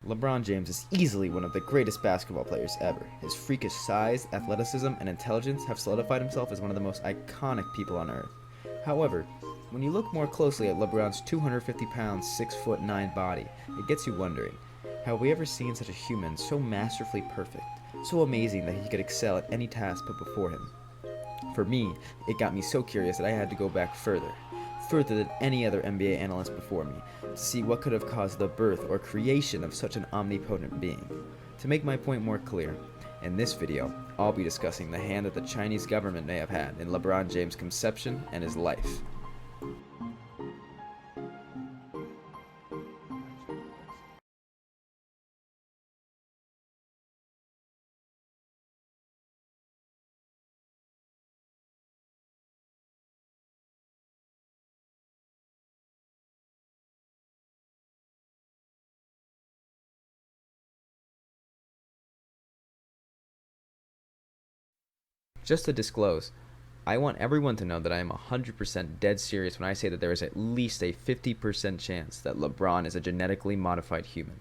LeBron James is easily one of the greatest basketball players ever. His freakish size, athleticism, and intelligence have solidified himself as one of the most iconic people on earth. However, when you look more closely at LeBron's 250-pound, 6'9" body, it gets you wondering, have we ever seen such a human so masterfully perfect, so amazing that he could excel at any task put before him? For me, it got me so curious that I had to go back further than any other NBA analyst before me, to see what could have caused the birth or creation of such an omnipotent being. To make my point more clear, in this video, I'll be discussing the hand that the Chinese government may have had in LeBron James' conception and his life. Just to disclose, I want everyone to know that I am 100% dead serious when I say that there is at least a 50% chance that LeBron is a genetically modified human.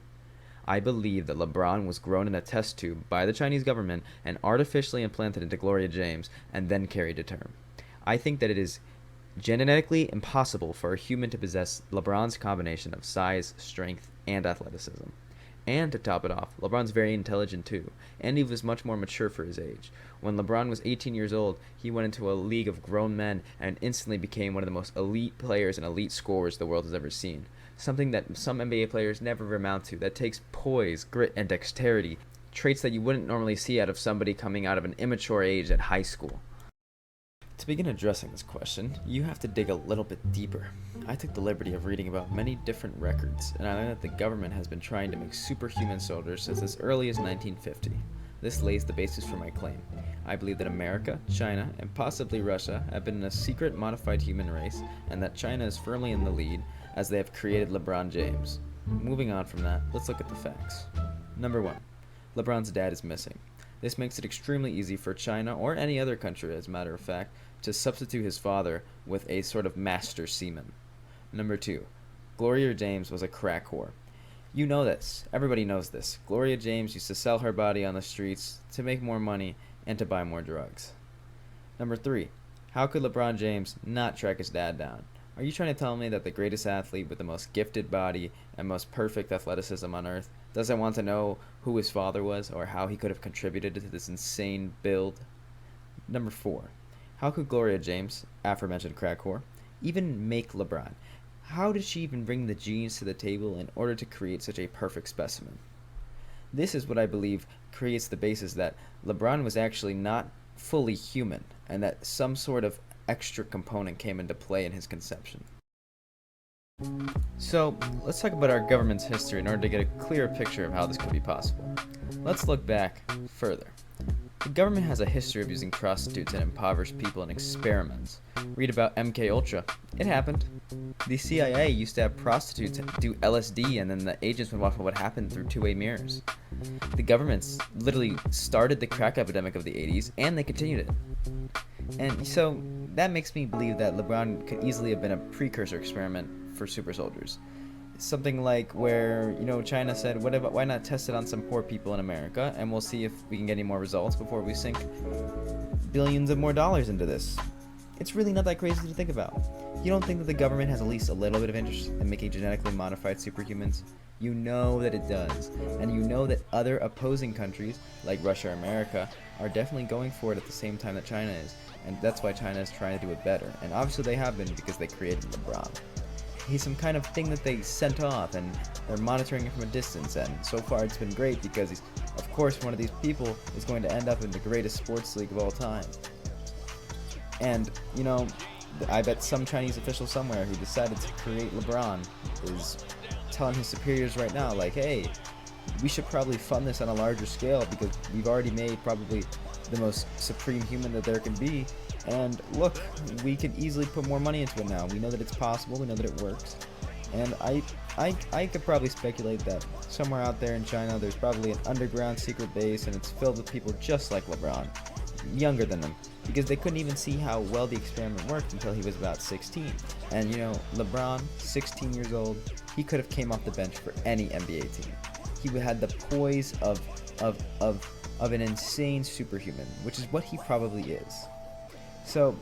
I believe that LeBron was grown in a test tube by the Chinese government and artificially implanted into Gloria James and then carried to term. I think that it is genetically impossible for a human to possess LeBron's combination of size, strength, and athleticism. And to top it off, LeBron's very intelligent too, and he was much more mature for his age. When LeBron was 18 years old, he went into a league of grown men and instantly became one of the most elite players and elite scorers the world has ever seen. Something that some NBA players never amount to, that takes poise, grit, and dexterity, traits that you wouldn't normally see out of somebody coming out of an immature age at high school. To begin addressing this question, you have to dig a little bit deeper. I took the liberty of reading about many different records, and I learned that the government has been trying to make superhuman soldiers since as early as 1950. This lays the basis for my claim. I believe that America, China, and possibly Russia have been in a secret modified human race, and that China is firmly in the lead as they have created LeBron James. Moving on from that, let's look at the facts. Number 1. LeBron's dad is missing. This makes it extremely easy for China, or any other country as a matter of fact, to substitute his father with a sort of master seaman. Number 2. Gloria James was a crack whore. You know this. Everybody knows this. Gloria James used to sell her body on the streets to make more money and to buy more drugs. Number 3. How could LeBron James not track his dad down? Are you trying to tell me that the greatest athlete with the most gifted body and most perfect athleticism on earth doesn't want to know who his father was or how he could have contributed to this insane build? Number 4. How could Gloria James, aforementioned crack whore, even make LeBron? How did she even bring the genes to the table in order to create such a perfect specimen? This is what I believe creates the basis that LeBron was actually not fully human, and that some sort of extra component came into play in his conception. So, let's talk about our government's history in order to get a clearer picture of how this could be possible. Let's look back further. The government has a history of using prostitutes and impoverished people in experiments. Read about MK Ultra. It happened. The CIA used to have prostitutes do LSD, and then the agents would watch what happened through two-way mirrors. The governments literally started the crack epidemic of the 80s, and they continued it. And so that makes me believe that LeBron could easily have been a precursor experiment for super soldiers. Something like where, China said, why not test it on some poor people in America, and we'll see if we can get any more results before we sink billions of more dollars into this. It's really not that crazy to think about. You don't think that the government has at least a little bit of interest in making genetically modified superhumans? You know that it does, and you know that other opposing countries, like Russia or America, are definitely going for it at the same time that China is, and that's why China is trying to do it better, and obviously they have been because they created LeBron. He's some kind of thing that they sent off, and they're monitoring it from a distance, and so far it's been great because he's, of course, one of these people is going to end up in the greatest sports league of all time. And, I bet some Chinese official somewhere who decided to create LeBron is telling his superiors right now, like, hey, we should probably fund this on a larger scale because we've already made probably the most supreme human that there can be, and look, we can easily put more money into it now. We know that it's possible, we know that it works, and I could probably speculate that somewhere out there in China there's probably an underground secret base, and it's filled with people just like LeBron, younger than them, because they couldn't even see how well the experiment worked until he was about 16. And LeBron, 16 years old, he could have came off the bench for any NBA team. he had the poise of, of, of an insane superhuman, which is what he probably is. So,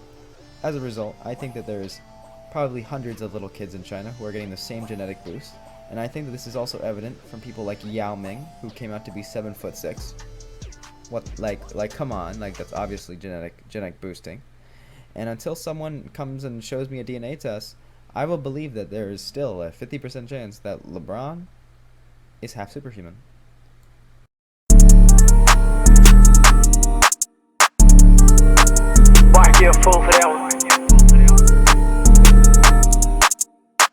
as a result, I think that there's probably hundreds of little kids in China who are getting the same genetic boost, and I think that this is also evident from people like Yao Ming, who came out to be 7'6". What, like, come on, like, that's obviously genetic boosting. And until someone comes and shows me a DNA test, I will believe that there is still a 50% chance that LeBron is half superhuman. Why give a fool for that one?